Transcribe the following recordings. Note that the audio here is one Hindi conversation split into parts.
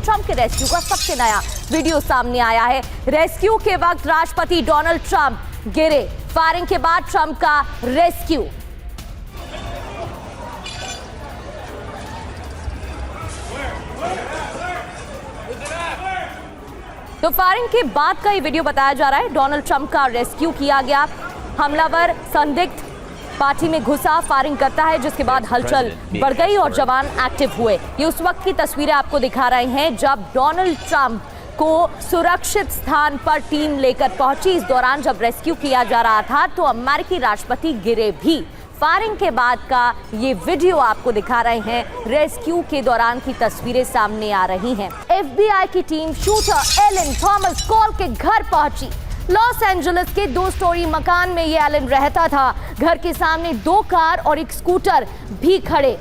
ट्रंप के रेस्क्यू का सबसे नया वीडियो सामने आया है। रेस्क्यू के वक्त राष्ट्रपति डोनाल्ड ट्रंप गिरे, फायरिंग के बाद ट्रंप का रेस्क्यू। तो फायरिंग के बाद का ये वीडियो बताया जा रहा है। डोनाल्ड ट्रंप का रेस्क्यू किया गया। हमलावर संदिग्ध पार्टी में घुसा, फायरिंग करता है, जिसके बाद हलचल बढ़ गई और जवान एक्टिव हुए। ये उस वक्त की तस्वीरें आपको दिखा रहे हैं जब डोनाल्ड ट्रंप को सुरक्षित स्थान पर टीम लेकर पहुंची। इस दौरान जब रेस्क्यू किया जा रहा था तो अमेरिकी राष्ट्रपति गिरे भी। फायरिंग के बाद का ये वीडियो आपको दिखा रहे हैं। रेस्क्यू के दौरान की तस्वीरें सामने आ रही हैं। FBI की team shooter Allen Thomas Cole के घर पहुंची। लॉस एंजलिस के 2 स्टोरी मकान में ये एलन रहता था। घर के सामने 2 कार और एक स्कूटर भी खड़े।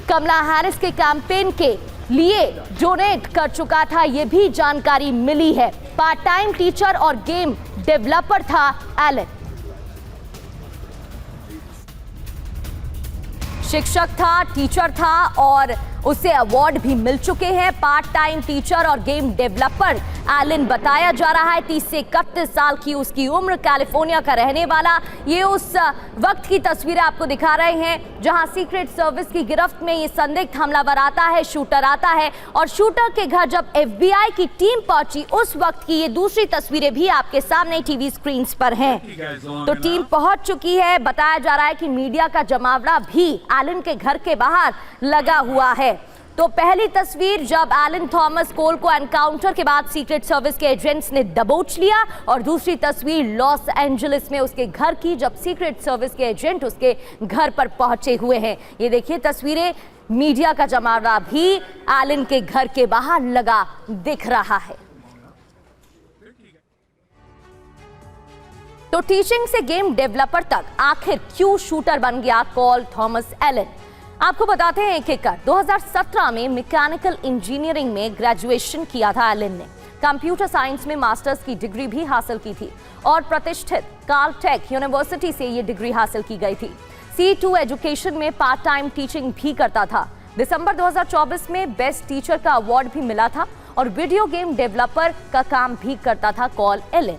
कमला हैरिस के कैंपेन के लिए डोनेट कर चुका था, ये भी जानकारी मिली है। पार्ट टाइम टीचर और गेम डेवलपर था एलन। शिक्षक था, टीचर था और उसे अवार्ड भी मिल चुके हैं। पार्ट टाइम टीचर और गेम डेवलपर एलन बताया जा रहा है। 30 से 31 साल की उसकी उम्र, कैलिफोर्निया का रहने वाला। ये उस वक्त की तस्वीरें आपको दिखा रहे हैं जहां सीक्रेट सर्विस की गिरफ्त में ये संदिग्ध हमलावर आता है, शूटर आता है। और शूटर के घर जब FBI की टीम पहुंची उस वक्त की ये दूसरी तस्वीरें भी आपके सामने टीवी स्क्रीन पर हैं। तो टीम पहुंच चुकी है। बताया जा रहा है कि मीडिया का जमावड़ा भी एलन के घर के बाहर लगा हुआ है। तो पहली तस्वीर जब एलन थॉमस कोल को एनकाउंटर के बाद सीक्रेट सर्विस के एजेंट्स ने दबोच लिया, और दूसरी तस्वीर लॉस एंजलिस में उसके घर की जब सीक्रेट सर्विस के एजेंट उसके घर पर पहुंचे हुए हैं। ये देखिए तस्वीरें, मीडिया का जमावड़ा भी एलन के घर के बाहर लगा दिख रहा है। तो टीचिंग से गेम डेवलपर तक आखिर क्यों शूटर बन गया कॉल थॉमस एलन? आपको बताते हैं एक एक कर। 2017 में मैकेनिकल इंजीनियरिंग में ग्रेजुएशन किया था एलन ने। कंप्यूटर साइंस में मास्टर्स की डिग्री भी हासिल की थी और प्रतिष्ठित कार्लटेक यूनिवर्सिटी से ये डिग्री हासिल की गई थी। C2 एजुकेशन में पार्ट टाइम टीचिंग भी करता था। दिसंबर 2024 में बेस्ट टीचर का अवार्ड भी मिला था और वीडियो गेम डेवलपर का काम भी करता था कॉल एलन।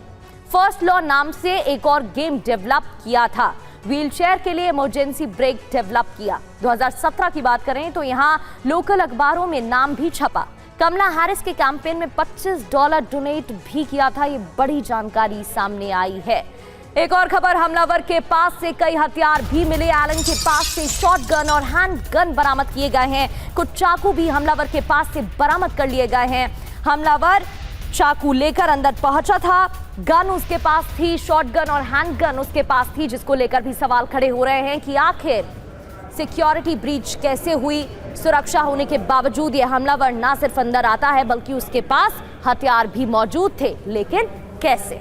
फर्स्ट लॉ नाम से एक और गेम डेवलप किया था। व्हीलचेयर के लिए इमरजेंसी ब्रेक डेवलप किया। 2017 की बात करें तो यहाँ लोकल अखबारों में नाम भी छपा। कमला हैरिस के कैंपेन में $25 डोनेट भी किया था। ये बड़ी जानकारी सामने आई है। एक और खबर, हमलावर के पास से कई हथियार भी मिले। एलन के पास से शॉटगन और हैंड गन बरामद किए गए हैं। कुछ चाकू भी हमलावर के पास से बरामद कर लिए गए हैं। हमलावर चाकू लेकर अंदर पहुंचा था। गन उसके पास थी, शॉटगन और हैंडगन उसके पास थी, जिसको लेकर भी सवाल खड़े हो रहे हैं कि आखिर सिक्योरिटी ब्रीच कैसे हुई। सुरक्षा होने के बावजूद यह हमलावर ना सिर्फ अंदर आता है बल्कि उसके पास हथियार भी मौजूद थे, लेकिन कैसे?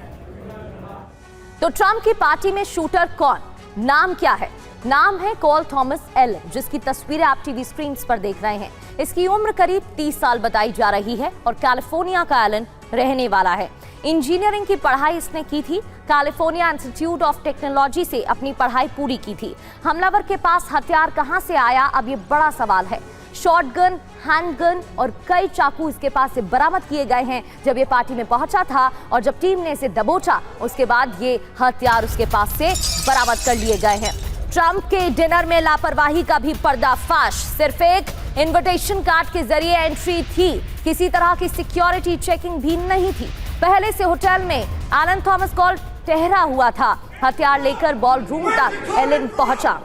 तो ट्रंप की पार्टी में शूटर कौन? नाम क्या है? नाम है कॉल थॉमस एलन, जिसकी तस्वीरें आप टीवी स्क्रीन पर देख रहे हैं। इसकी उम्र करीब 30 साल बताई जा रही है और कैलिफोर्निया का एलन रहने वाला है। इंजीनियरिंग की पढ़ाई इसने की थी। कैलिफोर्निया इंस्टीट्यूट ऑफ टेक्नोलॉजी से अपनी पढ़ाई पूरी की थी। हमलावर के पास हथियार कहां से आया, अब ये बड़ा सवाल है। शॉटगन, हैंडगन और कई चाकू इसके पास से बरामद किए गए हैं जब ये पार्टी में पहुंचा था, और जब टीम ने इसे दबोचा उसके बाद ये हथियार उसके पास से बरामद कर लिए गए हैं। ट्रंप के डिनर में लापरवाही का भी पर्दाफाश। सिर्फ एक इनविटेशन कार्ड के जरिए एंट्री थी, किसी तरह की सिक्योरिटी चेकिंग भी नहीं थी। पहले से होटल में एलन थॉमस कॉल ठहरा हुआ था। हथियार लेकर बॉल रूम तक एलन पहुंचा।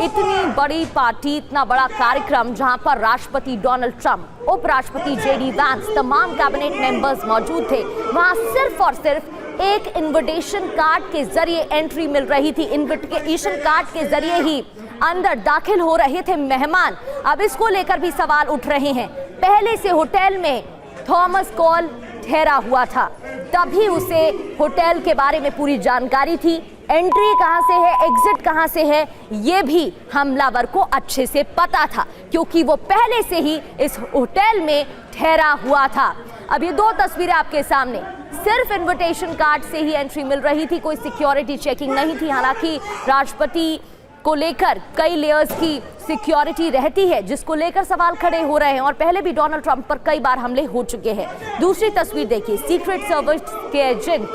इतनी बड़ी पार्टी, इतना बड़ा कार्यक्रम जहां पर राष्ट्रपति डोनाल्ड ट्रंप, उपराष्ट्रपति JD वैंस, तमाम कैबिनेट मेंबर्स मौजूद थे, वहां सिर्फ और सिर्फ एक इनविटेशन कार्ड के जरिए एंट्री मिल रही थी। इनविटेशन कार्ड के जरिए ही अंदर दाखिल हो रहे थे मेहमान। अब इसको लेकर भी सवाल उठ रहे हैं। पहले से होटल में थॉमस कॉल ठहरा हुआ था, तभी उसे होटल के बारे में पूरी जानकारी थी। एंट्री कहां से है, एग्जिट कहां से है, ये भी हमलावर को अच्छे से पता था, क्योंकि वो पहले से ही इस होटल में ठहरा हुआ था। अब ये 2 तस्वीरें आपके सामने। सिर्फ इनविटेशन कार्ड से ही एंट्री मिल रही थी, कोई सिक्योरिटी चेकिंग नहीं थी। हालांकि राष्ट्रपति को लेकर कई लेयर्स की सिक्योरिटी रहती है, जिसको लेकर सवाल खड़े हो रहे हैं और पहले भी डोनाल्ड ट्रंप पर कई बार हमले हो चुके हैं। दूसरी तस्वीर देखिए, सीक्रेट सर्विस के एजेंट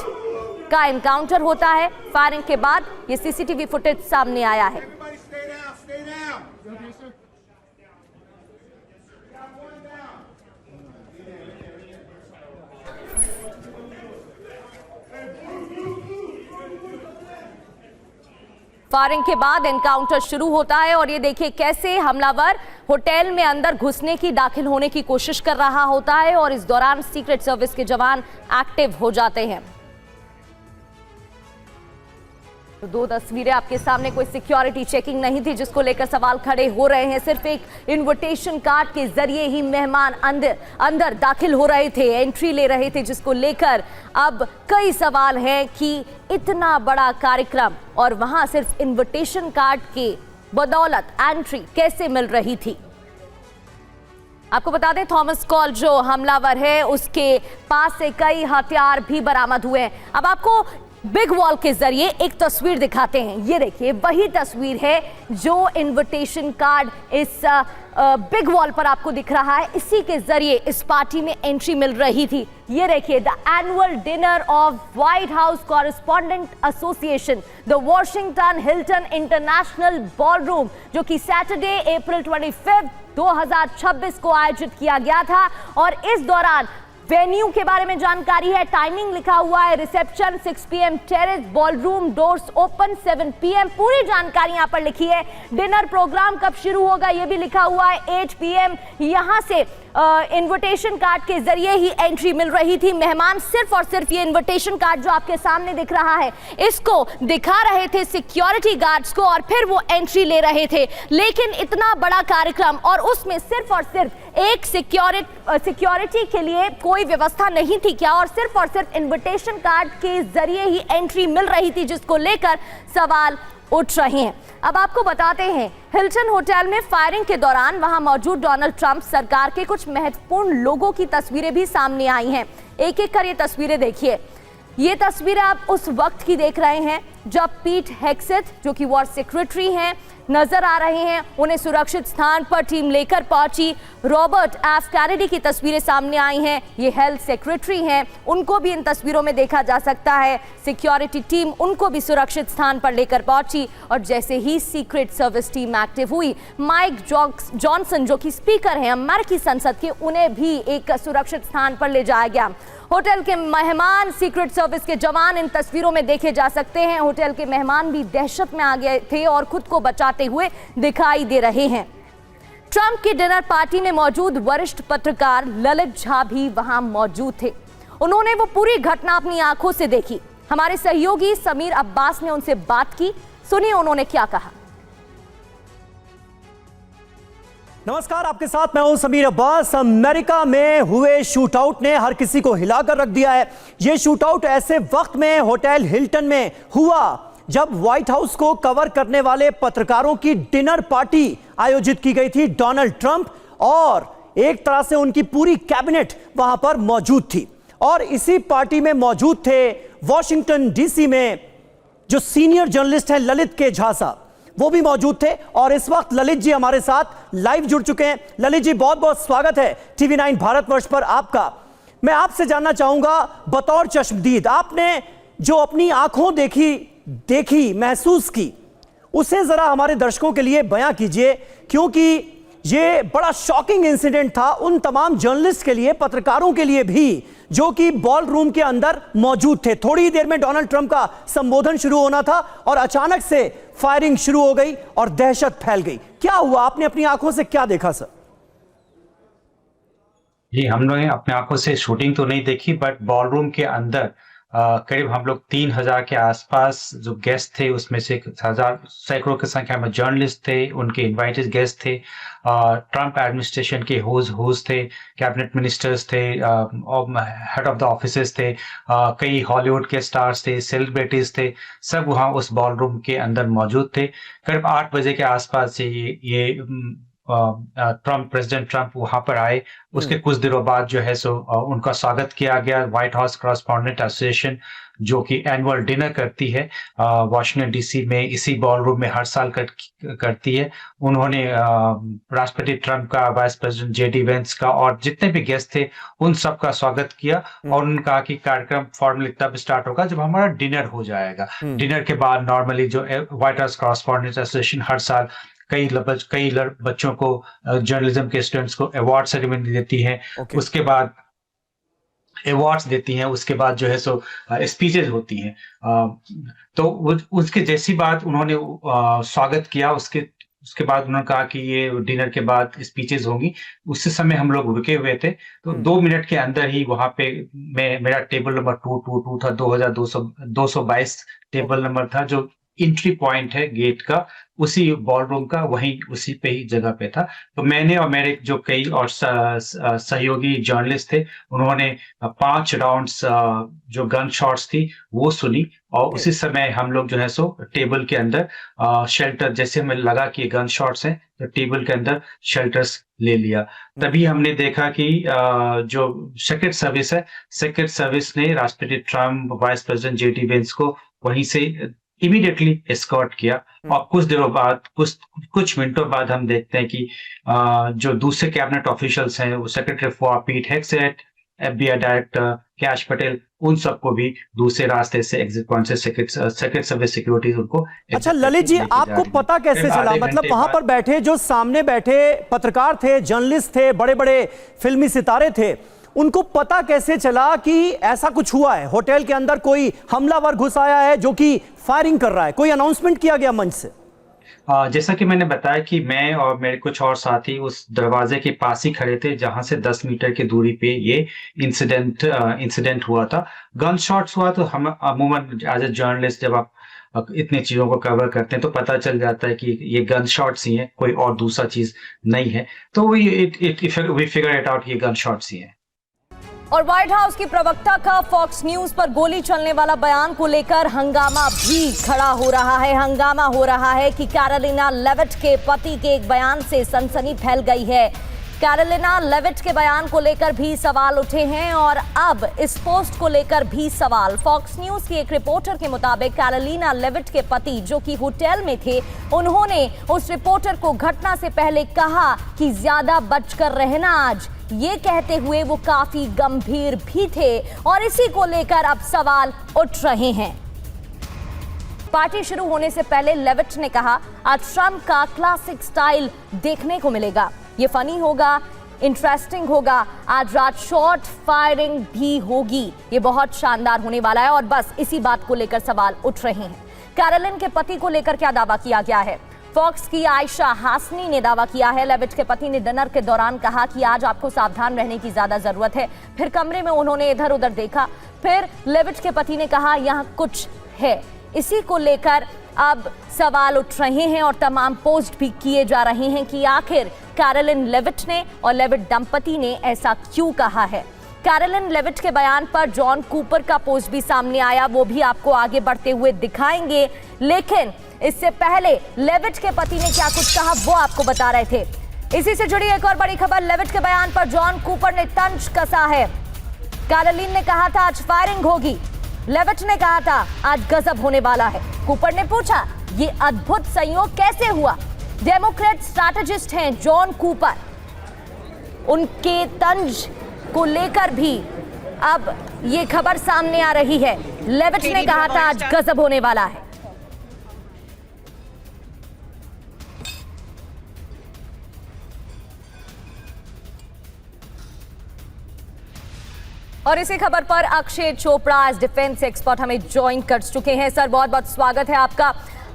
का एनकाउंटर होता है। फायरिंग के बाद ये सीसीटीवी फुटेज सामने आया है। फायरिंग के बाद एनकाउंटर शुरू होता है और ये देखिए कैसे हमलावर होटल में अंदर घुसने की, दाखिल होने की कोशिश कर रहा होता है और इस दौरान सीक्रेट सर्विस के जवान एक्टिव हो जाते हैं। तो दो तस्वीरें आपके सामने, कोई सिक्योरिटी चेकिंग नहीं थी जिसको लेकर सवाल खड़े हो रहे हैं। सिर्फ एक इनविटेशन कार्ड के जरिए ही मेहमान अंदर दाखिल हो रहे थे, एंट्री ले रहे थे, जिसको लेकर अब कई सवाल हैं कि इतना बड़ा कार्यक्रम और वहां सिर्फ इनविटेशन कार्ड के बदौलत एंट्री कैसे मिल रही थी। आपको बता दें, थॉमस कॉल जो हमलावर है उसके पास से कई हथियार भी बरामद हुए हैं। अब आपको बिग वॉल के जरिए एक तस्वीर दिखाते हैं। ये देखिए वही तस्वीर है जो इनविटेशन कार्ड इस बिग वॉल पर आपको दिख रहा है, इसी के जरिए इस पार्टी में एंट्री मिल रही थी। ये देखिए, the annual dinner of white house correspondent association, the Washington Hilton international ballroom, जो कि सैटरडे अप्रैल 25 2026 को आयोजित किया गया था। और इस दौरान वेन्यू के बारे में जानकारी है, टाइमिंग लिखा हुआ है, reception 6 PM, terrace ballroom doors open 7 PM, पूरी जानकारी यहां पर लिखी है। डिनर प्रोग्राम कब शुरू होगा ये भी लिखा हुआ है, 8 PM। यहां से इनविटेशन कार्ड के जरिए ही एंट्री मिल रही थी। मेहमान सिर्फ और सिर्फ ये इनविटेशन कार्ड जो आपके सामने दिख रहा है इसको दिखा रहे थे सिक्योरिटी गार्ड्स को और फिर वो एंट्री ले रहे थे। लेकिन इतना बड़ा कार्यक्रम और उसमें सिर्फ और सिर्फ एक सिक्योरिटी के लिए कोई व्यवस्था नहीं थी क्या, और सिर्फ इनविटेशन कार्ड के जरिए ही एंट्री मिल रही थी, जिसको लेकर सवाल उठ रहे हैं। अब आपको बताते हैं, हिल्टन होटल में फायरिंग के दौरान वहां मौजूद डोनाल्ड ट्रंप सरकार के कुछ महत्वपूर्ण लोगों की तस्वीरें भी सामने आई हैं। एक एक कर ये तस्वीरें देखिए। ये तस्वीरें आप उस वक्त की देख रहे हैं जब पीट हेगसेथ, जो कि वॉर सेक्रेटरी हैं, नजर आ रहे हैं। उन्हें सुरक्षित स्थान पर टीम लेकर पहुंची। रॉबर्ट एफ कैनेडी की तस्वीरें सामने आई हैं, ये हेल्थ सेक्रेटरी हैं, उनको भी इन तस्वीरों में देखा जा सकता है। सिक्योरिटी टीम उनको भी सुरक्षित स्थान पर लेकर पहुंची और जैसे ही सीक्रेट सर्विस टीम एक्टिव हुई, माइक जॉनसन जो कि स्पीकर हैं अमेरिकी संसद के, उन्हें भी एक सुरक्षित स्थान पर ले जाया गया। होटल के मेहमान, सीक्रेट सर्विस के जवान इन तस्वीरों में देखे जा सकते हैं। होटल के मेहमान भी दहशत में आ गए थे और खुद को बचाते हुए दिखाई दे रहे हैं। ट्रंप की डिनर पार्टी में मौजूद वरिष्ठ पत्रकार ललित झा भी वहां मौजूद थे। उन्होंने वो पूरी घटना अपनी आंखों से देखी। हमारे सहयोगी समीर अब्बास ने उनसे बात की, सुनिए उन्होंने क्या कहा। नमस्कार, आपके साथ मैं हूं समीर अब्बास। अमेरिका में हुए शूटआउट ने हर किसी को हिलाकर रख दिया है। यह शूटआउट ऐसे वक्त में होटल हिल्टन में हुआ जब व्हाइट हाउस को कवर करने वाले पत्रकारों की डिनर पार्टी आयोजित की गई थी। डोनाल्ड ट्रंप और एक तरह से उनकी पूरी कैबिनेट वहां पर मौजूद थी और इसी पार्टी में मौजूद थे वॉशिंगटन डीसी में जो सीनियर जर्नलिस्ट हैं ललित के झा साहब, वो भी मौजूद थे। और इस वक्त ललित जी हमारे साथ लाइव जुड़ चुके हैं। ललित जी, बहुत बहुत स्वागत है TV9 भारतवर्ष पर आपका। मैं आपसे जानना चाहूंगा, बतौर चश्मदीद, आपने जो अपनी आंखों देखी महसूस की, उसे जरा हमारे दर्शकों के लिए बयां कीजिए, क्योंकि ये बड़ा शॉकिंग इंसिडेंट था उन तमाम जर्नलिस्ट के लिए, पत्रकारों के लिए भी, जो कि बॉल रूम के अंदर मौजूद थे। थोड़ी ही देर में डोनाल्ड ट्रंप का संबोधन शुरू होना था और अचानक से फायरिंग शुरू हो गई और दहशत फैल गई। क्या हुआ, आपने अपनी आंखों से क्या देखा सर? जी, हम लोग अपने आंखों से शूटिंग तो नहीं देखी, बट बॉल रूम के अंदर करीब हम लोग 3000 के आसपास जो गेस्ट थे, उसमें से 1000 सैकड़ों की संख्या में जर्नलिस्ट थे, उनके इनवाइटेड गेस्ट थे, ट्रंप एडमिनिस्ट्रेशन के होज थे, कैबिनेट मिनिस्टर्स थे, हेड ऑफ द ऑफिसेस थे, कई हॉलीवुड के स्टार्स थे, सेलिब्रिटीज थे, सब वहाँ उस बॉल रूम के अंदर मौजूद थे। करीब 8 बजे के आसपास से ये प्रेसिडेंट ट्रंप वहां पर आए, उसके कुछ दिनों बाद जो है सो उनका स्वागत किया गया। व्हाइट हाउस कॉरेस्पॉन्डेंट एसोसिएशन जो कि एनुअल डिनर करती है वॉशिंगटन डीसी में, इसी बॉल रूम में हर साल करती है। उन्होंने राष्ट्रपति ट्रंप का, वाइस प्रेसिडेंट जेडी वेंस का और जितने भी गेस्ट थे उन सब का स्वागत किया और उन्होंने कहा कि कार्यक्रम फॉर्मली तब स्टार्ट होगा जब हमारा डिनर हो जाएगा। डिनर के बाद नॉर्मली जो व्हाइट हाउस कॉरेस्पॉन्डेंट एसोसिएशन हर साल कई बच्चों को, जर्नलिज्म के स्टूडेंट्स को अवार्ड सेरेमनी देती है। उसके बाद अवार्ड्स देती हैं, उसके बाद जो है सो स्पीचेस होती हैं। तो उसके जैसी बात उन्होंने स्वागत किया। उसके बाद उन्होंने कहा कि ये डिनर के बाद स्पीचेस होंगी। उसी समय हम लोग रुके हुए थे, तो 2 मिनट के अंदर ही वहां पे मेरा टेबल नंबर 222 था, 2222 टेबल नंबर था, जो एंट्री पॉइंट है गेट का, उसी बॉल रूम का, वहीं उसी पे ही जगह पे था। तो मैंने और मेरे जो कई और सहयोगी जर्नलिस्ट थे, उन्होंने 5 राउंड्स जो गन शॉट्स थी वो सुनी और उसी समय हम लोग जो है सो टेबल के अंदर शेल्टर, जैसे हमें लगा कि गन शॉट्स हैं तो टेबल के अंदर शेल्टर्स ले लिया। तभी हमने देखा कि जो सीक्रेट सर्विस है, सीक्रेट सर्विस ने राष्ट्रपति Trump, vice president JD Vance को वहीं से इमीडिएटली एस्कॉर्ट किया। और कुछ दिनों बाद, कुछ मिनटों बाद हम देखते हैं कि जो दूसरे कैबिनेट ऑफिशियल्स हैं, वो सेक्रेटरी फॉर पीट हेगसेट, FBI डायरेक्टर कैश पटेल, उन सबको भी दूसरे रास्ते से, एग्जिट पॉइंट से सीक्रेट सर्विस सिक्योरिटी उनको। अच्छा ललित जी, आपको पता कैसे चला? मतलब वहां पर बैठे, जो सामने बैठे पत्रकार थे, जर्नलिस्ट थे, बड़े बड़े फिल्मी सितारे थे, उनको पता कैसे चला कि ऐसा कुछ हुआ है? होटल के अंदर कोई हमलावर घुस आया है जो कि फायरिंग कर रहा है? कोई अनाउंसमेंट किया गया मंच से? जैसा कि मैंने बताया कि मैं और मेरे कुछ और साथी उस दरवाजे के पास ही खड़े थे जहां से 10 मीटर की दूरी पे ये इंसिडेंट हुआ था। गन शॉट्स हुआ तो हम अमूमन एज ए जर्नलिस्ट जब आप इतनी चीजों को कवर करते हैं तो पता चल जाता है कि ये गन शॉट्स ही हैं, कोई और दूसरा चीज नहीं है। तो वी फिगर इट आउट, ये गन शॉट्स ही हैं। और व्हाइट हाउस की प्रवक्ता का फॉक्स न्यूज पर गोली चलने वाला बयान को लेकर हंगामा भी खड़ा हो रहा है। हंगामा हो रहा है कि कैरोलिना लेविट के पति के एक बयान से सनसनी फैल गई है। कैरोलिना लेविट के बयान को लेकर भी सवाल उठे हैं और अब इस पोस्ट को लेकर भी सवाल। फॉक्स न्यूज की एक रिपोर्टर के मुताबिक कैरोलिना लेविट के पति, जो कि होटल में थे, उन्होंने उस रिपोर्टर को घटना से पहले कहा कि ज्यादा बचकर रहना आज। ये कहते हुए वो काफी गंभीर भी थे और इसी को लेकर अब सवाल उठ रहे हैं। पार्टी शुरू होने से पहले लेविट ने कहा, आज ट्रंप का क्लासिक स्टाइल देखने को मिलेगा, ये फनी होगा, इंटरेस्टिंग होगा, आज रात शॉर्ट फायरिंग भी होगी, ये बहुत शानदार होने वाला है। और बस इसी बात को लेकर सवाल उठ रहे हैं। कैरोलिन के पति को लेकर क्या दावा किया गया है? फॉक्स की आयशा हासनी ने दावा किया है, लेविट के पति ने डिनर के दौरान कहा कि आज आपको सावधान रहने की ज्यादा जरूरत है। फिर कमरे में उन्होंने इधर उधर देखा, फिर लेविट के पति ने कहा यहाँ कुछ है। इसी को लेकर अब सवाल उठ रहे हैं और तमाम पोस्ट भी किए जा रहे हैं कि आखिर कैरोलिन लेविट ने और लेविट दंपति ने ऐसा क्यों कहा है। कैरोलिन लेविट के बयान पर जॉन कूपर का पोस्ट भी सामने आया, वो भी आपको आगे बढ़ते हुए दिखाएंगे। लेकिन इससे पहले लेविट के पति ने क्या कुछ कहा वो आपको बता रहे थे। इसी से जुड़ी एक और बड़ी खबर, लेविट के बयान पर जॉन कूपर ने तंज कसा है। कैरोलिन ने कहा था आज फायरिंग होगी, लेविट ने कहा था आज गजब होने वाला है। कूपर ने पूछा ये अद्भुत संयोग कैसे हुआ? डेमोक्रेट स्ट्रैटेजिस्ट हैं जॉन कूपर, उनके तंज को लेकर भी अब ये खबर सामने आ रही है। लेविट ने कहा था आज गजब होने वाला है। और इसी खबर पर Akshay Chopra as defence expert हमें ज्वाइन कर चुके हैं। सर बहुत बहुत स्वागत है आपका।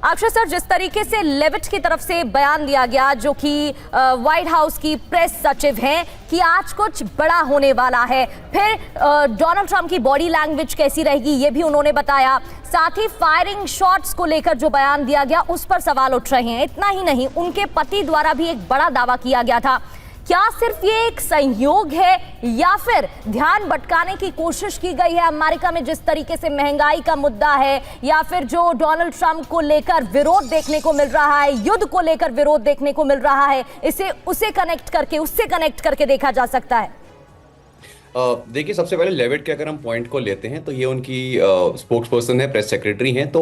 अक्षय सर, जिस तरीके से लेविट की तरफ से बयान दिया गया, जो कि व्हाइट हाउस की प्रेस सचिव हैं, कि आज कुछ बड़ा होने वाला है, फिर डोनाल्ड ट्रंप की बॉडी लैंग्वेज कैसी रहेगी ये भी उन्होंने बताया, साथ ही फायरिंग शॉट्स को लेकर जो बयान दिया गया उस पर सवाल उठ रहे हैं। इतना ही नहीं, उनके पति द्वारा भी एक बड़ा दावा किया गया था क्या सिर्फ ये एक संयोग है या फिर ध्यान भटकाने की कोशिश की गई है? अमेरिका में जिस तरीके से महंगाई का मुद्दा है या फिर जो डोनाल्ड ट्रंप को लेकर विरोध देखने को मिल रहा है, युद्ध को लेकर विरोध देखने को मिल रहा है, इसे उससे कनेक्ट करके देखा जा सकता है। देखिए, सबसे पहले लेविट के अगर हम पॉइंट को लेते हैं तो ये उनकी स्पोक्स पर्सन है, प्रेस सेक्रेटरी हैं। तो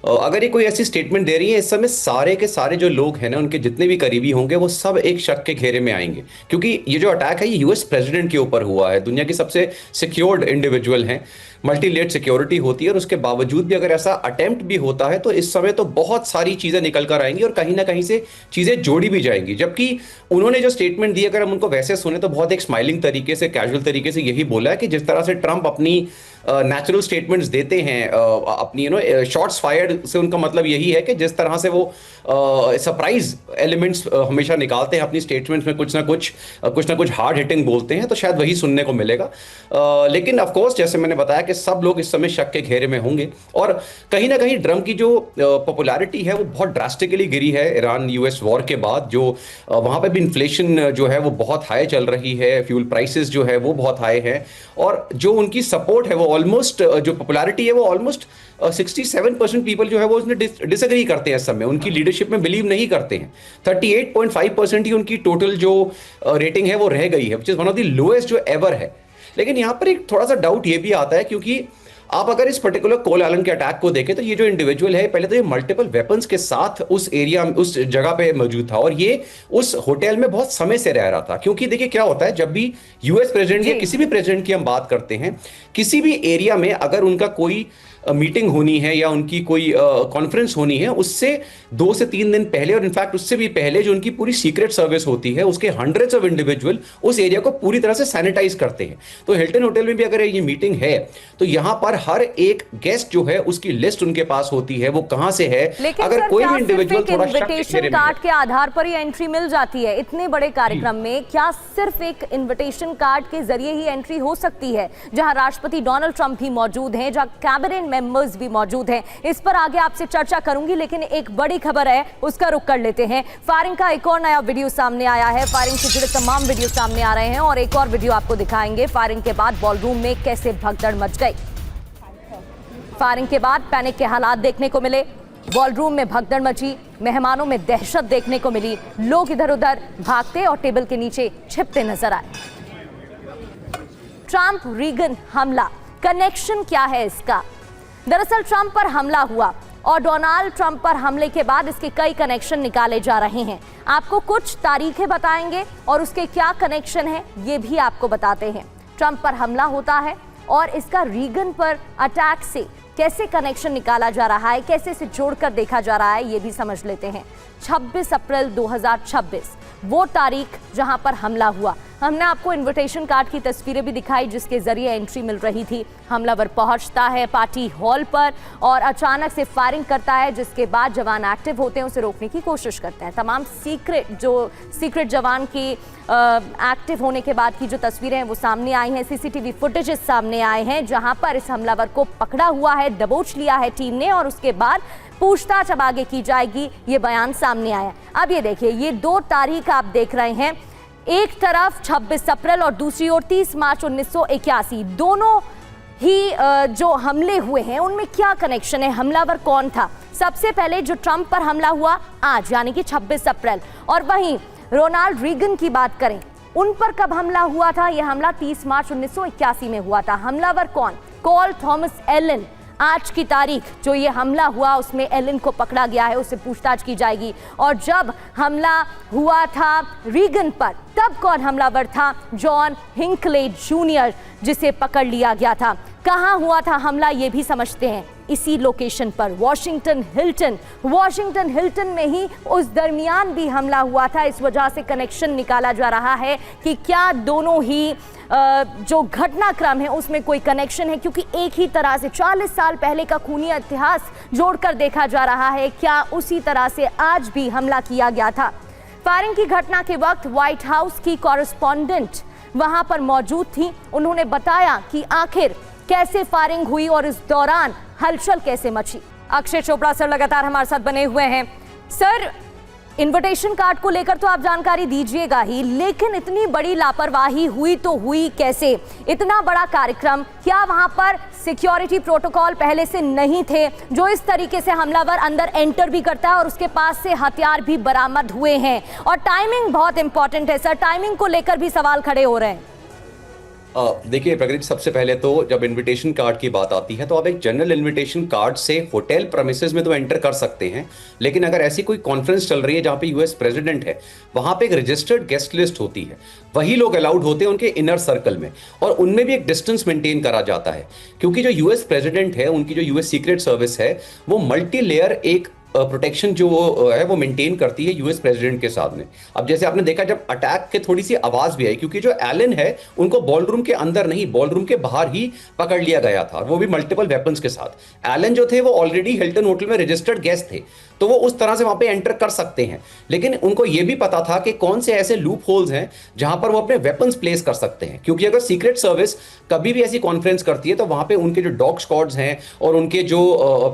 अगर ये कोई ऐसी स्टेटमेंट दे रही है, इस समय सारे के सारे जो लोग हैं ना, उनके जितने भी करीबी होंगे वो सब एक शक के घेरे में आएंगे, क्योंकि ये जो अटैक है ये यूएस प्रेसिडेंट के ऊपर हुआ है। दुनिया की सबसे सिक्योर्ड इंडिविजुअल हैं, मल्टी लेयर्ड सिक्योरिटी होती है, और उसके बावजूद भी अगर ऐसा अटेम्प्ट भी होता है तो इस समय तो बहुत सारी चीजें निकल कर आएंगी और कहीं ना कहीं से चीजें जोड़ी भी जाएंगी। जबकि उन्होंने जो स्टेटमेंट दी, अगर हम उनको वैसे सुने तो बहुत एक स्माइलिंग तरीके से, कैजुअल तरीके से यही बोला है कि जिस तरह से ट्रंप अपनी नेचुरल स्टेटमेंट्स देते हैं, अपनी शॉट्स फायर्ड से उनका मतलब यही है कि जिस तरह से वो सरप्राइज एलिमेंट्स हमेशा निकालते हैं अपनी स्टेटमेंट्स में, कुछ ना कुछ हार्ड हिटिंग बोलते हैं, तो शायद वही सुनने को मिलेगा। लेकिन ऑफ कोर्स जैसे मैंने बताया कि सब लोग इस समय शक के घेरे में होंगे, और कहीं ना कहीं ट्रंप की जो पॉपुलैरिटी है वो बहुत ड्रास्टिकली गिरी है ईरान यूएस वॉर के बाद। जो वहां पे भी इन्फ्लेशन जो है वो बहुत हाई चल रही है, फ्यूल प्राइसेस जो है वो बहुत हाई है, और जो उनकी सपोर्ट है वो ऑलमोस्ट, जो पॉपुलैरिटी है वो ऑलमोस्ट 67% पीपल जो है वो उसने डिसएग्री करते हैं इस समय, उनकी लीडरशिप में बिलीव नहीं करते हैं। 38.5% ही उनकी टोटल जो रेटिंग है वो रह गई है, which is one of the lowest जो एवर है। लेकिन यहाँ पर एक थोड़ा सा डाउट ये भी आता है, क्योंकि आप अगर इस पर्टिकुलर कोल एलन के अटैक को देखें तो ये जो इंडिविजुअल है, पहले तो ये मल्टीपल वेपन्स के साथ उस एरिया, उस जगह पे मौजूद था, और ये उस होटल में बहुत समय से रह रहा था। क्योंकि देखिए क्या होता है, जब भी यूएस प्रेसिडेंट या किसी भी प्रेसिडेंट की हम बात करते हैं, किसी भी एरिया में अगर उनका कोई मीटिंग होनी है या उनकी कोई कॉन्फ्रेंस होनी है, उससे 2 से 3 दिन पहले, और इनफैक्ट उससे भी पहले, जो उनकी पूरी सीक्रेट सर्विस होती है, उसके हंड्रेड्स ऑफ इंडिविजुअल उस एरिया को पूरी तरह से सैनिटाइज करते हैं। तो हिल्टन होटल में भी अगर ये मीटिंग है तो यहां पर हर एक गेस्ट जो है उसकी लिस्ट उनके पास होती है, वो कहां से है। अगर कोई भी इंडिविजुअल थोड़ा इन्विटेशन कार्ड के आधार पर ही एंट्री मिल जाती है इतने बड़े कार्यक्रम में, क्या सिर्फ एक इन्विटेशन कार्ड के जरिए ही एंट्री हो सकती है, जहां राष्ट्रपति डोनाल्ड ट्रंप भी मौजूद हैं, जहां कैबिनेट मेंबर्स भी मौजूद हैं? इस पर आगे आपसे चर्चा करूंगी, लेकिन एक बड़ी खबर है उसका रुख कर लेते हैं। फायरिंग का एक और नया वीडियो सामने आया है, फायरिंग से जुड़े तमाम वीडियो सामने आ रहे हैं, और एक और वीडियो आपको दिखाएंगे फायरिंग के बाद बॉलरूम में कैसे भगदड़ मच गई। फायरिंग के बाद पैनिक के हालात देखने को मिले, बॉलरूम में भगदड़ मची, मेहमानों में दहशत देखने को मिली, लोग इधर उधर भागते और टेबल के नीचे छिपते नजर आए। ट्रंप रीगन हमला, कनेक्शन क्या है इसका? दरअसल ट्रंप पर हमला हुआ और डोनाल्ड ट्रंप पर हमले के बाद इसके कई कनेक्शन निकाले जा रहे हैं। आपको कुछ तारीखें बताएंगे और उसके क्या कनेक्शन है ये भी आपको बताते हैं। ट्रंप पर हमला होता है और इसका रीगन पर अटैक से कैसे कनेक्शन निकाला जा रहा है, कैसे इसे जोड़कर देखा जा रहा है, ये भी समझ लेते हैं। 26 अप्रैल 2026 वो तारीख जहां पर हमला हुआ। हमने आपको इनविटेशन कार्ड की तस्वीरें भी दिखाई जिसके जरिए एंट्री मिल रही थी। हमलावर पहुंचता है पार्टी हॉल पर और अचानक से फायरिंग करता है, जिसके बाद जवान एक्टिव होते हैं, उसे रोकने की कोशिश करते हैं। तमाम सीक्रेट जवान की एक्टिव होने के बाद की जो तस्वीरें हैं वो सामने आई हैं, सीसीटीवी फुटेजेस सामने आए हैं जहां पर इस हमलावर को पकड़ा हुआ है, दबोच लिया है टीम ने, और उसके बाद पूछताछ अब आगे की जाएगी, ये बयान सामने आया। अब ये देखिए, ये 2 तारीख आप देख रहे हैं, एक तरफ 26 अप्रैल और दूसरी ओर 30 मार्च 1981। दोनों ही जो हमले हुए हैं उनमें क्या कनेक्शन है, हमलावर कौन था? सबसे पहले जो ट्रंप पर हमला हुआ आज यानी कि 26 अप्रैल, और वहीं रोनाल्ड रीगन की बात करें, उन पर कब हमला हुआ था? यह हमला 30 मार्च 1981 में हुआ था। हमलावर कौन? Cole Thomas Allen. आज की तारीख जो ये हमला हुआ उसमें एलन को पकड़ा गया है, उससे पूछताछ की जाएगी। और जब हमला हुआ था रीगन पर, तब कौन हमलावर था? जॉन हिंकले जूनियर, जिसे पकड़ लिया गया था। कहाँ हुआ था हमला ये भी समझते हैं, इसी लोकेशन पर, वॉशिंगटन हिल्टन में ही उस दरमियान भी हमला हुआ था। इस वजह से कनेक्शन निकाला जा रहा है कि क्या दोनों ही जो घटनाक्रम है उसमें कोई कनेक्शन है, क्योंकि एक ही तरह से 40 साल पहले का खूनी इतिहास जोड़कर देखा जा रहा है। क्या उसी तरह से आज भी हमला किया गया था? फायरिंग की घटना के वक्त व्हाइट हाउस की कॉरेस्पॉन्डेंट वहां पर मौजूद थी। उन्होंने बताया कि आखिर कैसे फायरिंग हुई और इस दौरान हलचल कैसे मची। अक्षय चोपड़ा सर लगातार हमारे साथ बने हुए हैं। सर, इनविटेशन कार्ड को लेकर तो आप जानकारी दीजिएगा ही, लेकिन इतनी बड़ी लापरवाही हुई तो हुई कैसे? इतना बड़ा कार्यक्रम, क्या वहां पर सिक्योरिटी प्रोटोकॉल पहले से नहीं थे जो इस तरीके से हमलावर अंदर एंटर भी करता है और उसके पास से हथियार भी बरामद हुए हैं? और टाइमिंग बहुत इंपॉर्टेंट है सर, टाइमिंग को लेकर भी सवाल खड़े हो रहे हैं। देखिए प्रगति, सबसे पहले तो जब इनविटेशन कार्ड की बात आती है तो आप एक जनरल इनविटेशन कार्ड से होटल प्रेमिसेस में तो एंटर कर सकते हैं, लेकिन अगर ऐसी कोई कॉन्फ्रेंस चल रही है जहां पे यूएस प्रेसिडेंट है, वहां पे एक रजिस्टर्ड गेस्ट लिस्ट होती है, वही लोग अलाउड होते हैं उनके इनर सर्कल में, और उनमें भी एक डिस्टेंस मेंटेन करा जाता है, क्योंकि जो यूएस प्रेसिडेंट है, उनकी जो यूएस सीक्रेट सर्विस है, वो मल्टी लेयर एक प्रोटेक्शन जो है वो मेंटेन करती है यूएस प्रेसिडेंट के सामने। अब जैसे आपने देखा, जब अटैक के थोड़ी सी आवाज भी आई, क्योंकि जो एलन है उनको बॉलरूम के अंदर नहीं, बॉलरूम के बाहर ही पकड़ लिया गया था, वो भी मल्टीपल वेपन्स के साथ। एलन जो थे वो ऑलरेडी हिल्टन होटल में रजिस्टर्ड गेस्ट थे, तो वो उस तरह से वहां पे एंटर कर सकते हैं, लेकिन उनको ये भी पता था कि कौन से ऐसे लूप होल्स हैं जहां पर वो अपने वेपन्स प्लेस कर सकते हैं, क्योंकि अगर सीक्रेट सर्विस कभी भी ऐसी कॉन्फ्रेंस करती है तो वहां पे उनके जो डॉग स्क्वाड्स हैं और उनके जो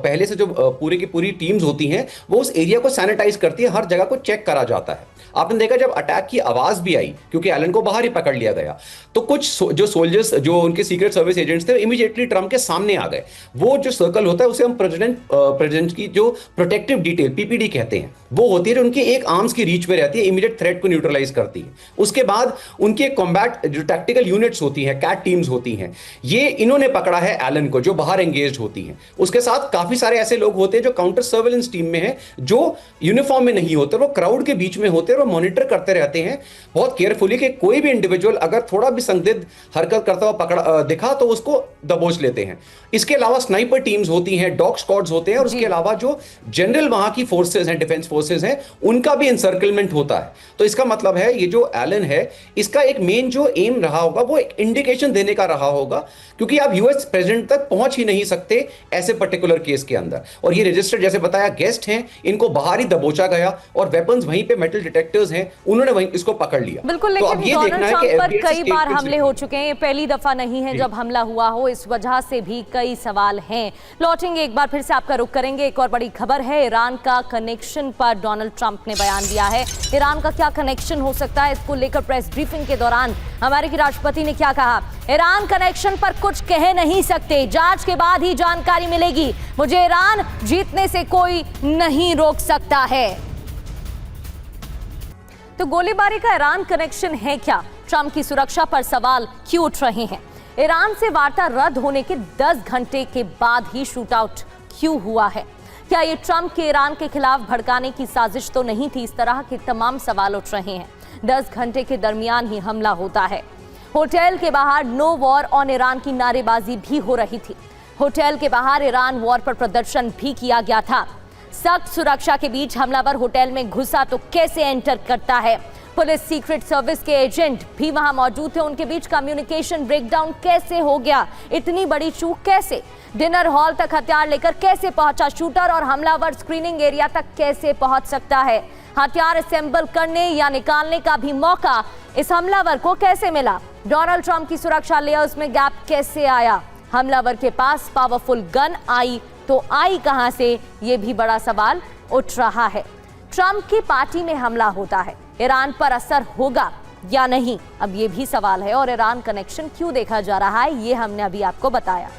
पहले से जो पूरी की पूरी टीम्स होती हैं, वो उस एरिया को सैनिटाइज करती है, हर जगह को चेक करा जाता है। आपने देखा जब अटैक की आवाज भी आई, क्योंकि एलन को बाहर ही पकड़ लिया गया, तो कुछ जो सोल्जर्स, जो उनके सीक्रेट सर्विस एजेंट्स थे, इमीडिएटली ट्रम्प के सामने आ गए। वो जो सर्कल होता है उसे हम प्रेसिडेंट की जो प्रोटेक्टिव डिटेल पीपीडी कहते हैं, वो होती है जो उनकी एक आर्म्स की रीच में रहती है, इमीडिएट थ्रेट को न्यूट्रलाइज करती है। उसके बाद उनके कॉम्बैट जो टैक्टिकल यूनिट्स होती हैं, कैट टीम्स होती हैं, ये इन्होंने पकड़ा है एलन को, जो बाहर एंगेज होती हैं। उसके साथ काफी सारे ऐसे लोग होते हैं जो काउंटर सर्वेलेंस टीम में हैं, जो यूनिफॉर्म में नहीं होते, वो क्राउड के बीच में होते हैं और मॉनिटर करते रहते हैं बहुत केयरफुली कि कोई भी इंडिविजुअल अगर थोड़ा भी संदिग्ध हरकत करता हुआ दिखा तो उसको दबोच लेते हैं। इसके अलावा स्नाइपर टीम्स होती हैं, डॉग स्क्वाड्स होते हैं, और उसके अलावा जो जनरल वहां की फोर्सेस हैं, डिफेंस फोर्सेस हैं, उनका भी एनसर्कलमेंट होता है। तो इसका मतलब है ये जो एलन है, इसका एक मेन जो एम रहा होगा वो एक इंडिकेशन देने का रहा होगा, क्योंकि आप यूएस प्रेसिडेंट तक पहुंच ही नहीं सकते ऐसे पर्टिकुलर केस के अंदर। और ये रजिस्टर्ड, जैसे बताया, गेस्ट हैं, इनको बाहर ही दबोचा गया और वेपन्स वहीं पे, मेटल डिटेक्टर्स हैं, उन्होंने वहीं इसको पकड़ लिया। बिल्कुल, तो लेकिन डोनाल्ड ट्रंप पर कई बार हमले हो चुके हैं, ये पहली दफा नहीं है जब हमला हुआ हो, इस वजह से भी कई सवाल हैं। लौटेंगे, एक बार फिर से आपका रुख करेंगे। एक और बड़ी खबर है, ईरान का कनेक्शन पर डोनाल्ड ट्रंप ने बयान दिया है। ईरान का क्या कनेक्शन हो सकता है, इसको लेकर प्रेस ब्रीफिंग के दौरान अमेरिकी राष्ट्रपति ने क्या कहा? ईरान कनेक्शन पर कुछ कह नहीं सकते, जांच के बाद ही जानकारी मिलेगी। मुझे ईरान जीतने से कोई नहीं रोक सकता है। तो गोलीबारी का ईरान कनेक्शन है क्या? ट्रंप की सुरक्षा पर सवाल क्यों उठ रहे हैं? ईरान से वार्ता रद्द होने के 10 घंटे के बाद ही शूटआउट क्यों हुआ है? क्या ये ट्रंप के ईरान के खिलाफ भड़काने की साजिश तो नहीं थी? इस तरह के तमाम सवाल उठ रहे हैं। 10 घंटे के दरमियान ही हमला होता है। होटल के बाहर नो वॉर ऑन ईरान की नारेबाजी भी हो रही थी। होटल के बाहर ईरान वॉर पर प्रदर्शन भी किया गया था। सख्त सुरक्षा के बीच हमलावर होटल में घुसा तो कैसे एंटर करता है? पुलिस, सीक्रेट सर्विस के एजेंट भी वहां मौजूद थे, उनके बीच कम्युनिकेशन ब्रेकडाउन कैसे हो गया? इतनी बड़ी चूक कैसे? डिनर हॉल तक हथियार लेकर कैसे पहुंचा शूटर, और हमलावर स्क्रीनिंग एरिया तक कैसे पहुंच सकता है? हथियार असेंबल करने या निकालने का भी मौका इस हमलावर को कैसे मिला? डोनाल्ड ट्रंप की सुरक्षा लेयर्स में गैप कैसे आया? हमलावर के पास पावरफुल गन आई तो आई कहां से? ये भी बड़ा सवाल उठ रहा है। ट्रंप की पार्टी में हमला होता है, ईरान पर असर होगा या नहीं, अब ये भी सवाल है। और ईरान कनेक्शन क्यों देखा जा रहा है, ये हमने अभी आपको बताया।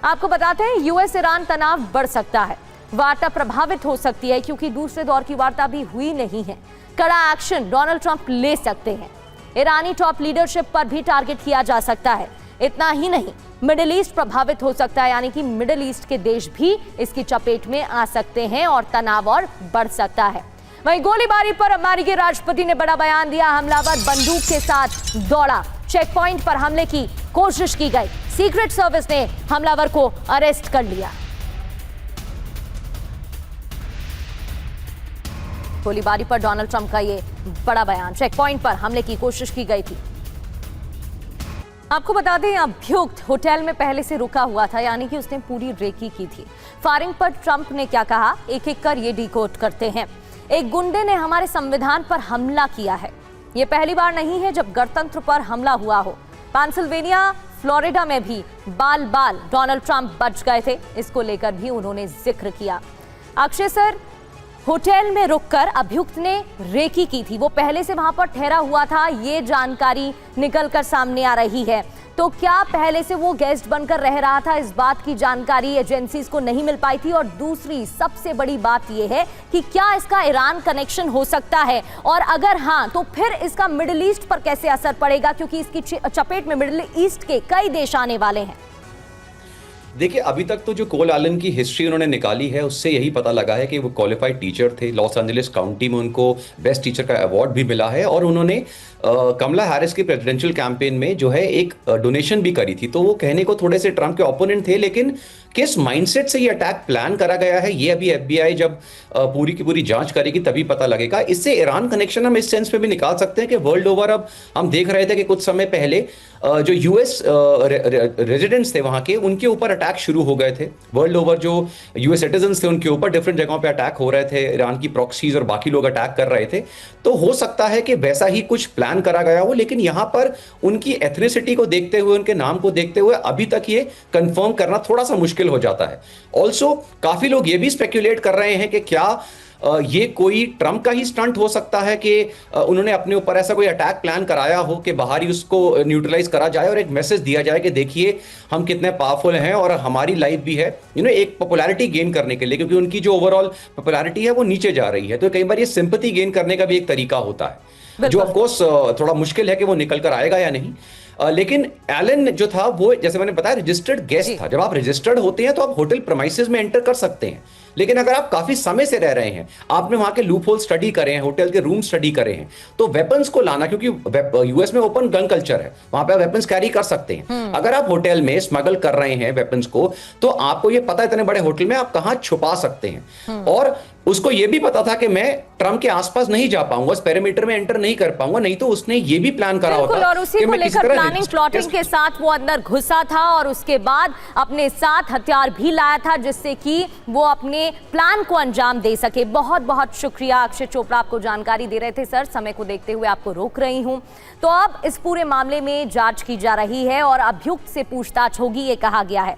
आपको बताते हैं, यूएस ईरान तनाव बढ़ सकता है, वार्ता प्रभावित हो सकती है, क्योंकि दूसरे दौर की वार्ता भी हुई नहीं है। कड़ा एक्शन डोनाल्ड ट्रंप ले सकते हैं। ईरानी टॉप लीडरशिप पर भी टारगेट किया जा सकता है। इतना ही नहीं, मिडिल ईस्ट प्रभावित हो सकता है, यानी कि मिडिल ईस्ट के देश भी इसकी चपेट में आ सकते हैं और तनाव और बढ़ सकता है। वहीं गोलीबारी पर अमेरिकी राष्ट्रपति ने बड़ा बयान दिया। हमलावर बंदूक के साथ दौड़ा, चेक पॉइंट पर हमले की कोशिश की गई, सीक्रेट सर्विस ने हमलावर को अरेस्ट कर लिया। गोलीबारी पर डोनाल्ड ट्रंप का ये बड़ा बयान, चेक पॉइंट पर हमले की कोशिश की गई थी। आपको बता दें, अभियुक्त होटल में पहले से रुका हुआ था, यानी कि उसने पूरी रेकी की थी। फायरिंग पर ट्रंप ने क्या कहा, एक एक कर ये डिकोड करते हैं। एक गुंडे ने हमारे संविधान पर हमला किया है। यह पहली बार नहीं है जब गणतंत्र पर हमला हुआ हो। पेंसिल्वेनिया, फ्लोरिडा में भी बाल बाल डोनाल्ड ट्रंप बच गए थे, इसको लेकर भी उन्होंने जिक्र किया। अक्षय सर, होटल में रुककर अभियुक्त ने रेकी की थी। वो पहले से वहां पर ठहरा हुआ था, ये जानकारी निकलकर सामने आ रही है। तो क्या पहले से वो गेस्ट बनकर रह रहा था, इस बात की जानकारी एजेंसीज को नहीं मिल पाई थी। और दूसरी सबसे बड़ी बात यह है कि क्या इसका ईरान कनेक्शन हो सकता है, और अगर हाँ तो फिर इसका मिडिल ईस्ट पर कैसे असर पड़ेगा, क्योंकि इसकी चपेट में मिडिल ईस्ट के कई देश आने वाले हैं। देखिए, अभी तक तो जो कोल एलन की हिस्ट्री उन्होंने निकाली है उससे यही पता लगा है कि वो क्वालिफाइड टीचर थे। लॉस एंजलिस काउंटी में उनको बेस्ट टीचर का अवार्ड भी मिला है, और उन्होंने कमला हैरिस की प्रेसिडेंशियल कैंपेन में जो है एक डोनेशन भी करी थी। तो वो कहने को थोड़े से ट्रम्प के ओपोनेंट थे, लेकिन किस माइंडसेट से ये अटैक प्लान करा गया है ये अभी एफबीआई जब पूरी की पूरी जांच करेगी तभी पता लगेगा। इससे ईरान कनेक्शन हम इस सेंस में भी निकाल सकते हैं कि वर्ल्ड ओवर अब हम देख रहे थे कि कुछ समय पहले जो यूएस रेजिडेंट्स थे वहां के, उनके ऊपर अटैक शुरू हो गए थे। वर्ल्ड ओवर जो यूएस सिटीजन्स थे उनके ऊपर डिफरेंट जगहों पे अटैक हो रहे थे, ईरान की प्रॉक्सीज और बाकी लोग अटैक कर रहे थे। तो हो सकता है कि वैसा ही कुछ प्लान करा गया हो, लेकिन यहां पर उनकी एथनिसिटी को देखते हुए, उनके नाम को देखते हुए अभी तक ये कंफर्म करना थोड़ा सा मुश्किल हो जाता है। ऑल्सो काफी लोग ये भी स्पेक्युलेट कर रहे हैं कि क्या ये कोई ट्रम्प का ही स्टंट हो सकता है कि उन्होंने अपने ऊपर ऐसा कोई अटैक प्लान कराया हो कि बाहर ही उसको न्यूट्रलाइज करा जाए और एक मैसेज दिया जाए कि देखिए हम कितने पावरफुल हैं और हमारी लाइफ भी है, एक पॉपुलैरिटी गेन करने के लिए, क्योंकि उनकी जो ओवरऑल पॉपुलैरिटी है वो नीचे जा रही है। तो कई बार ये सिंपैथी गेन करने का भी एक तरीका होता है, जो ऑफकोर्स थोड़ा मुश्किल है कि वो निकल कर आएगा या नहीं। लेकिन एलन जो था वो, जैसे मैंने बताया, रजिस्टर्ड गेस्ट था। जब आप रजिस्टर्ड होते हैं तो आप होटल प्रीमाइसेस में एंटर कर सकते हैं, लेकिन अगर आप काफी समय से रह रहे हैं, आपने वहां के लूप होल स्टडी करे हैं, होटल के रूम स्टडी करे हैं, तो वेपन्स को लाना, क्योंकि यूएस में ओपन गन कल्चर है, वहां पे आप वेपन्स कैरी कर सकते हैं। अगर आप होटल में स्मगल कर रहे हैं वेपन्स को, तो आपको ये पता है इतने बड़े होटल में आप कहां छुपा सकते हैं। और उसको ये भी पता था कि मैं ट्रम्प के आसपास नहीं जा पाऊंगा, उस पेरीमीटर में एंटर नहीं कर पाऊंगा, नहीं तो उसने ये भी प्लान करा होता। और उसी को लेकर प्लानिंग प्लॉटिंग के साथ वो अंदर घुसा था और उसके बाद अपने साथ हथियार भी लाया था, जिससे कि वो अपने प्लान को अंजाम दे सके। बहुत बहुत शुक्रिया अक्षय चोपड़ा, आपको जानकारी दे रहे थे सर। समय को देखते हुए आपको रोक रही हूं। तो अब इस पूरे मामले में जांच की जा रही है और अभियुक्त से पूछताछ होगी, ये कहा गया है।